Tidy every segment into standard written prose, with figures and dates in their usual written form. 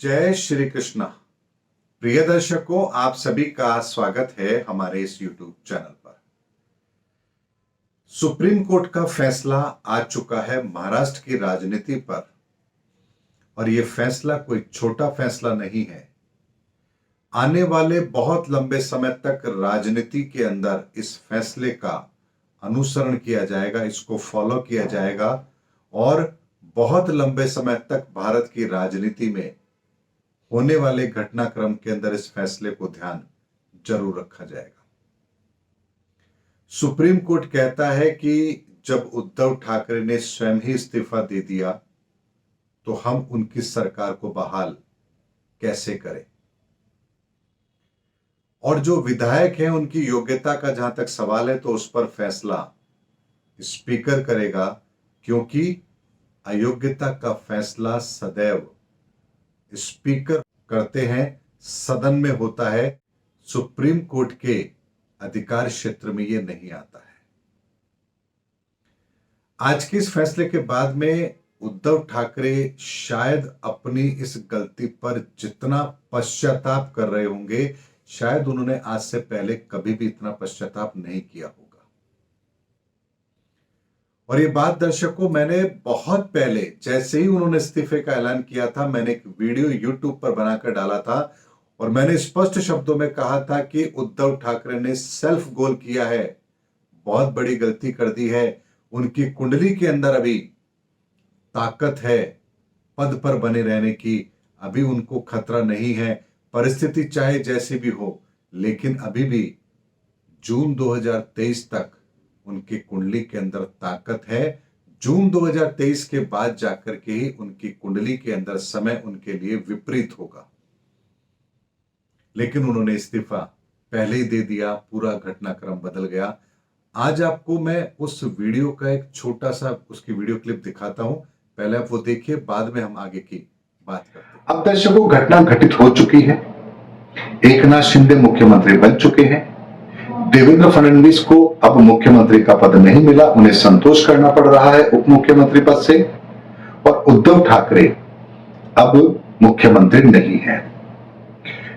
जय श्री कृष्णा। प्रिय दर्शकों, आप सभी का स्वागत है हमारे इस YouTube चैनल पर। सुप्रीम कोर्ट का फैसला आ चुका है महाराष्ट्र की राजनीति पर, और यह फैसला कोई छोटा फैसला नहीं है। आने वाले बहुत लंबे समय तक राजनीति के अंदर इस फैसले का अनुसरण किया जाएगा, इसको फॉलो किया जाएगा, और बहुत लंबे समय तक भारत की राजनीति में होने वाले घटनाक्रम के अंदर इस फैसले को ध्यान जरूर रखा जाएगा। सुप्रीम कोर्ट कहता है कि जब उद्धव ठाकरे ने स्वयं ही इस्तीफा दे दिया तो हम उनकी सरकार को बहाल कैसे करें, और जो विधायक हैं उनकी योग्यता का जहां तक सवाल है तो उस पर फैसला स्पीकर करेगा, क्योंकि अयोग्यता का फैसला सदैव स्पीकर करते हैं, सदन में होता है। सुप्रीम कोर्ट के अधिकार क्षेत्र में यह नहीं आता है। आज के इस फैसले के बाद में उद्धव ठाकरे शायद अपनी इस गलती पर जितना पश्चाताप कर रहे होंगे, शायद उन्होंने आज से पहले कभी भी इतना पश्चाताप नहीं किया होगा। और ये बात दर्शकों, मैंने बहुत पहले जैसे ही उन्होंने इस्तीफे का ऐलान किया था, मैंने एक वीडियो YouTube पर बनाकर डाला था और मैंने स्पष्ट शब्दों में कहा था कि उद्धव ठाकरे ने सेल्फ गोल किया है, बहुत बड़ी गलती कर दी है। उनकी कुंडली के अंदर अभी ताकत है पद पर बने रहने की, अभी उनको खतरा नहीं है। परिस्थिति चाहे जैसी भी हो, लेकिन अभी भी जून 2023 तक उनकी कुंडली के अंदर ताकत है। जून 2023 के बाद जाकर के ही उनकी कुंडली के अंदर समय उनके लिए विपरीत होगा, लेकिन उन्होंने इस्तीफा पहले ही दे दिया, पूरा घटनाक्रम बदल गया। आज आपको मैं उस वीडियो का एक छोटा सा उसकी वीडियो क्लिप दिखाता हूं, पहले आप वो देखिए, बाद में हम आगे की बात करते हैं। अब दर्शकों, घटना घटित हो चुकी है। एकनाथ शिंदे मुख्यमंत्री बन चुके हैं। देवेंद्र फडणवीस को अब मुख्यमंत्री का पद नहीं मिला, उन्हें संतोष करना पड़ रहा है उप मुख्यमंत्री पद से, और उद्धव ठाकरे अब मुख्यमंत्री नहीं है।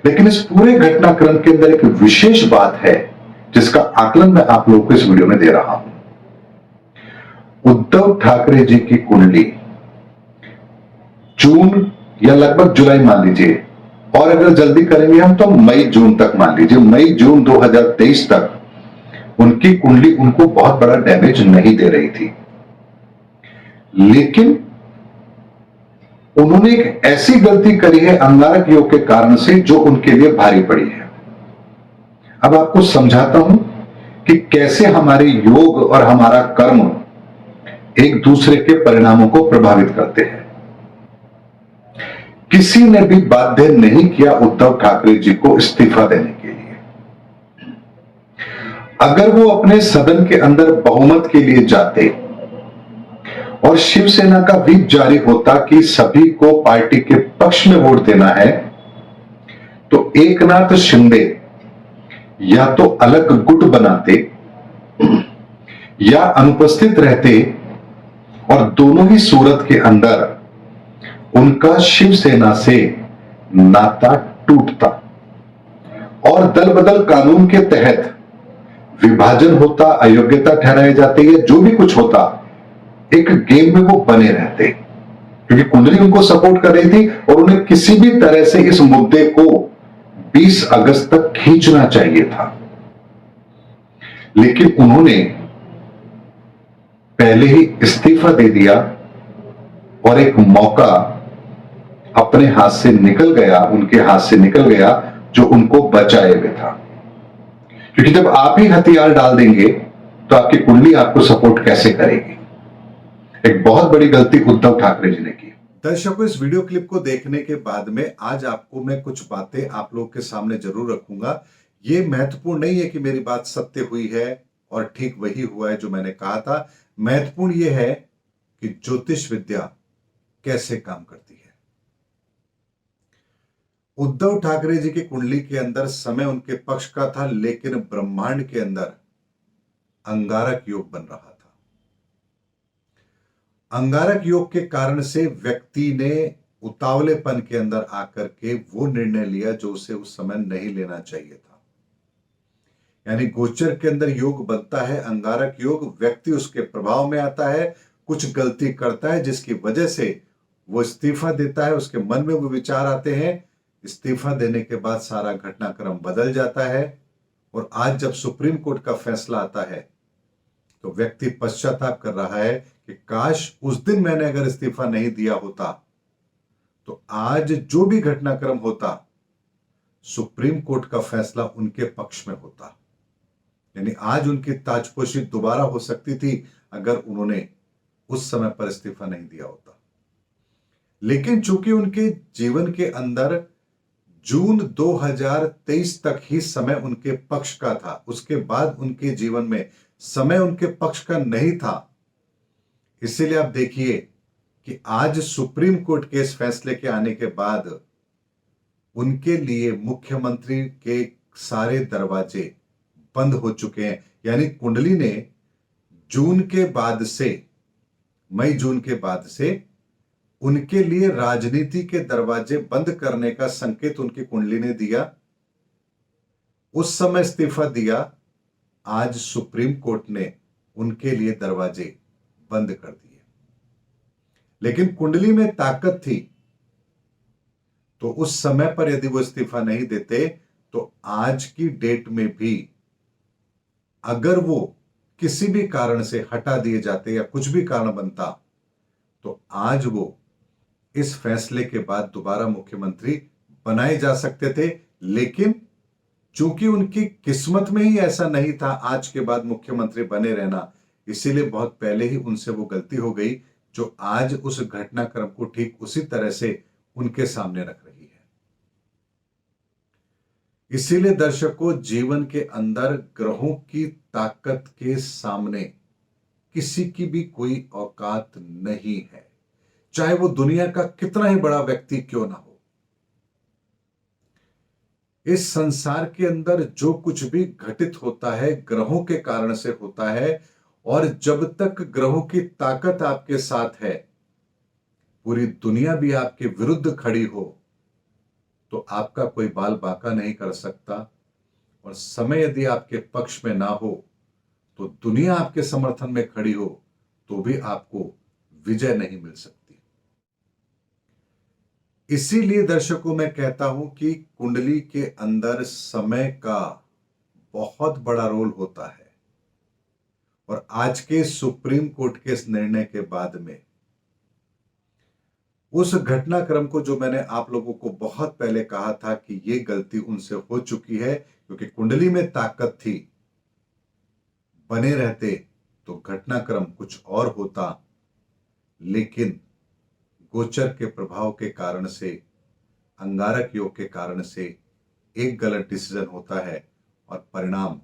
लेकिन इस पूरे घटनाक्रम के अंदर एक विशेष बात है जिसका आकलन मैं आप लोगों को इस वीडियो में दे रहा हूं। उद्धव ठाकरे जी की कुंडली जून या लगभग जुलाई मान लीजिए, और अगर जल्दी करेंगे हम तो मई जून तक मान लीजिए, मई जून 2023 तक उनकी कुंडली उनको बहुत बड़ा डैमेज नहीं दे रही थी। लेकिन उन्होंने एक ऐसी गलती करी है अंगारक योग के कारण से जो उनके लिए भारी पड़ी है। अब आपको समझाता हूं कि कैसे हमारे योग और हमारा कर्म एक दूसरे के परिणामों को प्रभावित करते हैं। किसी ने भी बाध्य नहीं किया उद्धव ठाकरे जी को इस्तीफा देने के लिए। अगर वो अपने सदन के अंदर बहुमत के लिए जाते और शिवसेना का व्हीप जारी होता कि सभी को पार्टी के पक्ष में वोट देना है, तो एकनाथ शिंदे या तो अलग गुट बनाते या अनुपस्थित रहते, और दोनों ही सूरत के अंदर उनका शिवसेना से नाता टूटता और दल बदल कानून के तहत विभाजन होता, अयोग्यता ठहराए जाते या जो भी कुछ होता, एक गेम में वो बने रहते, क्योंकि कुंडली उनको सपोर्ट कर रही थी और उन्हें किसी भी तरह से इस मुद्दे को 20 अगस्त तक खींचना चाहिए था। लेकिन उन्होंने पहले ही इस्तीफा दे दिया और एक मौका अपने हाथ से निकल गया, उनके हाथ से निकल गया जो उनको बचाए हुए था। क्योंकि जब आप ही हथियार डाल देंगे तो आपकी कुंडली आपको सपोर्ट कैसे करेगी। एक बहुत बड़ी गलती उद्धव ठाकरे जी ने की। दर्शकों, इस वीडियो क्लिप को देखने के बाद में आज आपको मैं कुछ बातें आप लोग के सामने जरूर रखूंगा। ये महत्वपूर्ण नहीं है कि मेरी बात सत्य हुई है और ठीक वही हुआ है जो मैंने कहा था। महत्वपूर्ण यह है कि ज्योतिष विद्या कैसे काम करती है। उद्धव ठाकरे जी की कुंडली के अंदर समय उनके पक्ष का था, लेकिन ब्रह्मांड के अंदर अंगारक योग बन रहा था। अंगारक योग के कारण से व्यक्ति ने उतावलेपन के अंदर आकर के वो निर्णय लिया जो उसे उस समय नहीं लेना चाहिए था। यानी गोचर के अंदर योग बनता है, अंगारक योग, व्यक्ति उसके प्रभाव में आता है, कुछ गलती करता है जिसकी वजह से वो इस्तीफा देता है, उसके मन में वो विचार आते हैं, इस्तीफा देने के बाद सारा घटनाक्रम बदल जाता है। और आज जब सुप्रीम कोर्ट का फैसला आता है तो व्यक्ति पश्चाताप कर रहा है कि काश उस दिन मैंने अगर इस्तीफा नहीं दिया होता तो आज जो भी घटनाक्रम होता सुप्रीम कोर्ट का फैसला उनके पक्ष में होता। यानी आज उनकी ताजपोशी दोबारा हो सकती थी अगर उन्होंने उस समय पर इस्तीफा नहीं दिया होता। लेकिन चूंकि उनके जीवन के अंदर जून 2023 तक ही समय उनके पक्ष का था, उसके बाद उनके जीवन में समय उनके पक्ष का नहीं था। इसीलिए आप देखिए कि आज सुप्रीम कोर्ट के इस फैसले के आने के बाद उनके लिए मुख्यमंत्री के सारे दरवाजे बंद हो चुके हैं। यानी कुंडली ने जून के बाद से, मई जून के बाद से उनके लिए राजनीति के दरवाजे बंद करने का संकेत उनकी कुंडली ने दिया। उस समय इस्तीफा दिया, आज सुप्रीम कोर्ट ने उनके लिए दरवाजे बंद कर दिए। लेकिन कुंडली में ताकत थी तो उस समय पर यदि वो इस्तीफा नहीं देते तो आज की डेट में भी अगर वो किसी भी कारण से हटा दिए जाते या कुछ भी कारण बनता तो आज वो इस फैसले के बाद दोबारा मुख्यमंत्री बनाए जा सकते थे। लेकिन चूंकि उनकी किस्मत में ही ऐसा नहीं था आज के बाद मुख्यमंत्री बने रहना, इसीलिए बहुत पहले ही उनसे वो गलती हो गई जो आज उस घटनाक्रम को ठीक उसी तरह से उनके सामने रख रही है। इसीलिए दर्शकों, जीवन के अंदर ग्रहों की ताकत के सामने किसी की भी कोई औकात नहीं है, चाहे वो दुनिया का कितना ही बड़ा व्यक्ति क्यों ना हो। इस संसार के अंदर जो कुछ भी घटित होता है ग्रहों के कारण से होता है, और जब तक ग्रहों की ताकत आपके साथ है, पूरी दुनिया भी आपके विरुद्ध खड़ी हो तो आपका कोई बाल बांका नहीं कर सकता। और समय यदि आपके पक्ष में ना हो तो दुनिया आपके समर्थन में खड़ी हो तो भी आपको विजय नहीं मिल सकती। इसीलिए दर्शकों, मैं कहता हूं कि कुंडली के अंदर समय का बहुत बड़ा रोल होता है। और आज के सुप्रीम कोर्ट के इस निर्णय के बाद में उस घटनाक्रम को, जो मैंने आप लोगों को बहुत पहले कहा था कि यह गलती उनसे हो चुकी है क्योंकि कुंडली में ताकत थी, बने रहते तो घटनाक्रम कुछ और होता। लेकिन गोचर के प्रभाव के कारण से, अंगारक योग के कारण से एक गलत डिसीजन होता है और परिणाम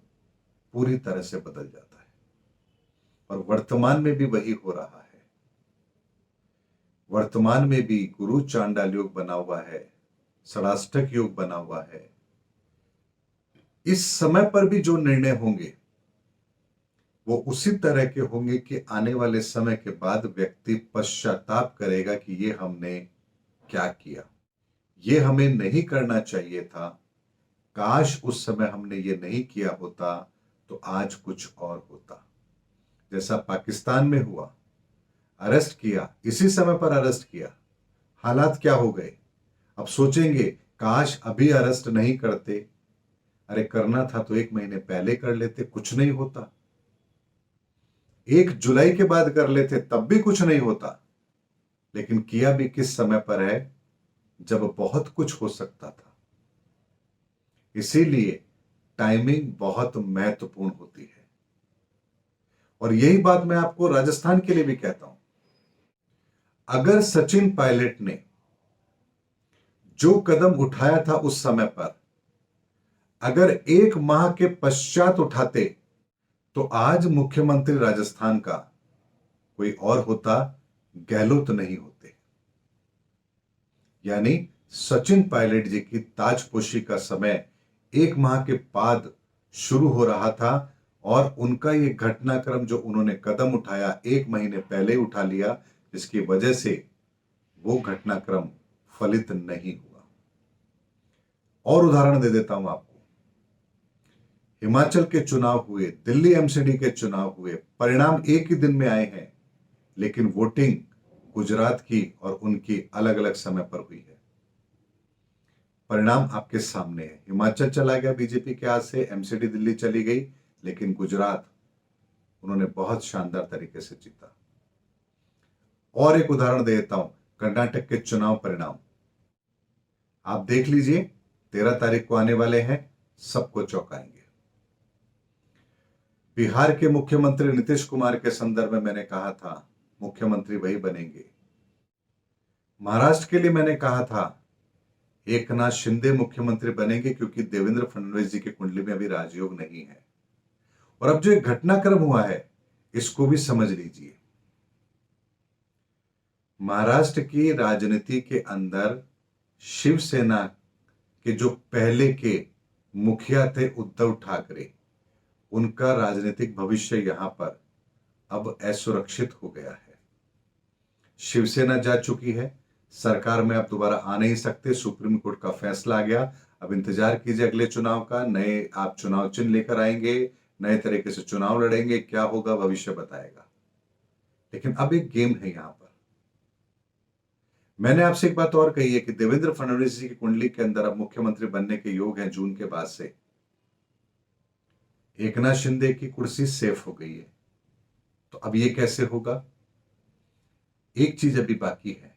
पूरी तरह से बदल जाता है। और वर्तमान में भी वही हो रहा है। वर्तमान में भी गुरु चांडाल योग बना हुआ है, षडाष्टक योग बना हुआ है। इस समय पर भी जो निर्णय होंगे वो उसी तरह के होंगे कि आने वाले समय के बाद व्यक्ति पश्चाताप करेगा कि ये हमने क्या किया, ये हमें नहीं करना चाहिए था, काश उस समय हमने ये नहीं किया होता तो आज कुछ और होता। जैसा पाकिस्तान में हुआ, अरेस्ट किया, इसी समय पर अरेस्ट किया, हालात क्या हो गए। अब सोचेंगे काश अभी अरेस्ट नहीं करते, अरे करना था तो 1 महीने पहले कर लेते, कुछ नहीं होता। 1 जुलाई के बाद कर लेते तब भी कुछ नहीं होता। लेकिन किया भी किस समय पर है जब बहुत कुछ हो सकता था। इसीलिए टाइमिंग बहुत महत्वपूर्ण होती है। और यही बात मैं आपको राजस्थान के लिए भी कहता हूं। अगर सचिन पायलट ने जो कदम उठाया था उस समय पर, अगर 1 माह के पश्चात उठाते तो आज मुख्यमंत्री राजस्थान का कोई और होता, गहलोत नहीं होते। यानी सचिन पायलट जी की ताजपोशी का समय 1 माह के बाद शुरू हो रहा था और उनका ये घटनाक्रम जो उन्होंने कदम उठाया 1 महीने पहले उठा लिया, जिसकी वजह से वो घटनाक्रम फलित नहीं हुआ। और उदाहरण दे देता हूं आपको। हिमाचल के चुनाव हुए, दिल्ली एमसीडी के चुनाव हुए, परिणाम एक ही दिन में आए हैं, लेकिन वोटिंग गुजरात की और उनकी अलग अलग समय पर हुई है। परिणाम आपके सामने है। हिमाचल चला गया बीजेपी के हाथ से, एमसीडी दिल्ली चली गई, लेकिन गुजरात उन्होंने बहुत शानदार तरीके से जीता। और एक उदाहरण दे देता हूं, कर्नाटक के चुनाव परिणाम आप देख लीजिए, 13 तारीख को आने वाले हैं, सबको चौंकाएंगे। बिहार के मुख्यमंत्री नीतीश कुमार के संदर्भ में मैंने कहा था मुख्यमंत्री वही बनेंगे। महाराष्ट्र के लिए मैंने कहा था एकनाथ शिंदे मुख्यमंत्री बनेंगे, क्योंकि देवेंद्र फडणवीस जी की कुंडली में अभी राजयोग नहीं है। और अब जो एक घटनाक्रम हुआ है, इसको भी समझ लीजिए। महाराष्ट्र की राजनीति के अंदर शिवसेना के जो पहले के मुखिया थे उद्धव ठाकरे, उनका राजनीतिक भविष्य यहां पर अब असुरक्षित हो गया है। शिवसेना जा चुकी है, सरकार में आप दोबारा आ नहीं सकते, सुप्रीम कोर्ट का फैसला आ गया। अब इंतजार कीजिए अगले चुनाव का, नए आप चुनाव चिन्ह लेकर आएंगे, नए तरीके से चुनाव लड़ेंगे, क्या होगा भविष्य बताएगा। लेकिन अब एक गेम है यहां पर। मैंने आपसे एक बात और कही है कि देवेंद्र फडणवीस जी की कुंडली के अंदर अब मुख्यमंत्री बनने के योग हैं जून के बाद से। एकनाथ शिंदे की कुर्सी सेफ हो गई है, तो अब ये कैसे होगा। एक चीज अभी बाकी है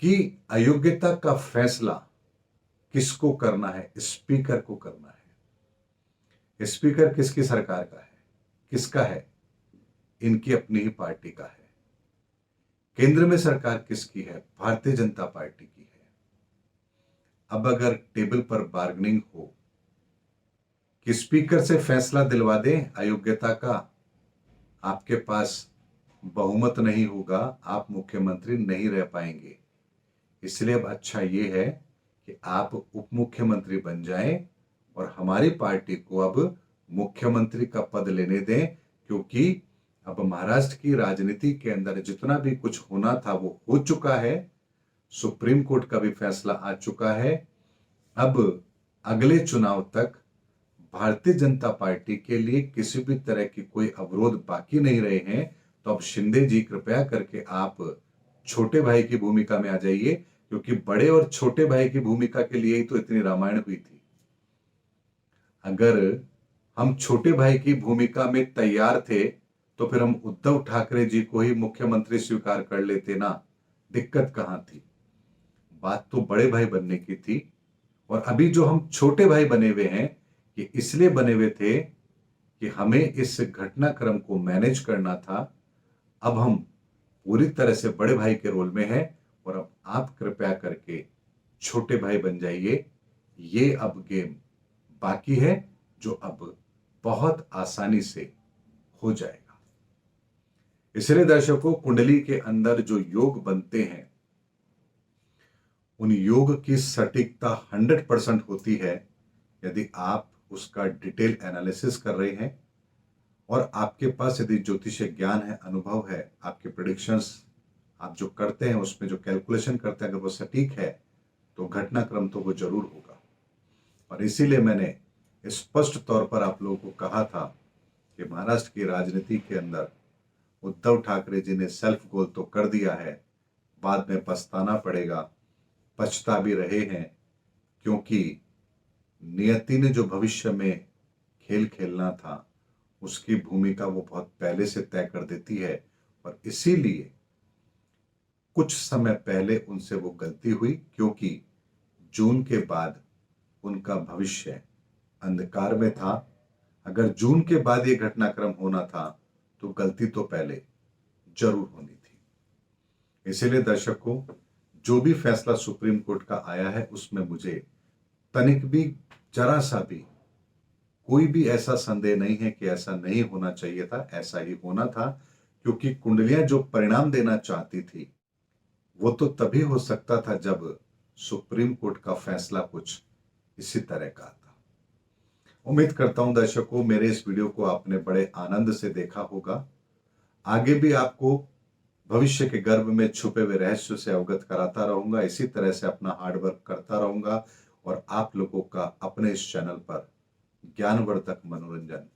कि अयोग्यता का फैसला किसको करना है, स्पीकर को करना है। स्पीकर किसकी सरकार का है, किसका है, इनकी अपनी ही पार्टी का है। केंद्र में सरकार किसकी है, भारतीय जनता पार्टी की है। अब अगर टेबल पर बार्गेनिंग हो कि स्पीकर से फैसला दिलवा दें अयोग्यता का, आपके पास बहुमत नहीं होगा, आप मुख्यमंत्री नहीं रह पाएंगे। इसलिए अब अच्छा ये है कि आप उप मुख्यमंत्री बन जाएं और हमारी पार्टी को अब मुख्यमंत्री का पद लेने दें, क्योंकि अब महाराष्ट्र की राजनीति के अंदर जितना भी कुछ होना था वो हो चुका है। सुप्रीम कोर्ट का भी फैसला आ चुका है। अब अगले चुनाव तक भारतीय जनता पार्टी के लिए किसी भी तरह की कोई अवरोध बाकी नहीं रहे हैं। तो अब शिंदे जी कृपया करके आप छोटे भाई की भूमिका में आ जाइए, क्योंकि बड़े और छोटे भाई की भूमिका के लिए ही तो इतनी रामायण हुई थी। अगर हम छोटे भाई की भूमिका में तैयार थे तो फिर हम उद्धव ठाकरे जी को ही मुख्यमंत्री स्वीकार कर लेते ना, दिक्कत कहां थी। बात तो बड़े भाई बनने की थी। और अभी जो हम छोटे भाई बने हुए हैं, ये इसलिए बने हुए थे कि हमें इस घटनाक्रम को मैनेज करना था। अब हम पूरी तरह से बड़े भाई के रोल में हैं और अब आप कृपया करके छोटे भाई बन जाइए। ये अब गेम बाकी है जो अब बहुत आसानी से हो जाएगा। इसलिए दर्शकों, कुंडली के अंदर जो योग बनते हैं, उन योग की सटीकता 100% होती है यदि आप उसका डिटेल एनालिसिस कर रहे हैं और आपके पास यदि ज्योतिषीय ज्ञान है, अनुभव है, आपके प्रेडिक्शंस आप जो करते हैं उसमें जो कैलकुलेशन करते हैं अगर वो सटीक है तो घटनाक्रम तो वो जरूर होगा। और इसीलिए मैंने स्पष्ट तौर पर आप लोगों को कहा था कि महाराष्ट्र की राजनीति के अंदर उद्धव ठाकरे जी ने सेल्फ गोल तो कर दिया है, बाद में पछताना पड़ेगा, पछता भी रहे हैं, क्योंकि नियति ने जो भविष्य में खेल खेलना था उसकी भूमिका वो बहुत पहले से तय कर देती है। और इसीलिए कुछ समय पहले उनसे वो गलती हुई, क्योंकि जून के बाद उनका भविष्य अंधकार में था। अगर जून के बाद ये घटनाक्रम होना था तो गलती तो पहले जरूर होनी थी। इसीलिए दर्शकों, जो भी फैसला सुप्रीम कोर्ट का आया है उसमें मुझे तनिक भी, जरा सा भी, कोई भी ऐसा संदेह नहीं है कि ऐसा नहीं होना चाहिए था। ऐसा ही होना था, क्योंकि कुंडलियां जो परिणाम देना चाहती थी वो तो तभी हो सकता था जब सुप्रीम कोर्ट का फैसला कुछ इसी तरह का था। उम्मीद करता हूं दर्शकों, मेरे इस वीडियो को आपने बड़े आनंद से देखा होगा। आगे भी आपको भविष्य के गर्भ में छुपे हुए रहस्य से अवगत कराता रहूंगा। इसी तरह से अपना हार्डवर्क करता रहूंगा और आप लोगों का अपने इस चैनल पर ज्ञानवर्धक मनोरंजन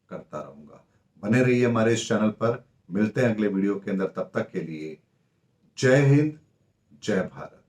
करता रहूंगा। बने रहिए हमारे इस चैनल पर। मिलते हैं अगले वीडियो के अंदर। तब तक के लिए जय हिंद, जय भारत।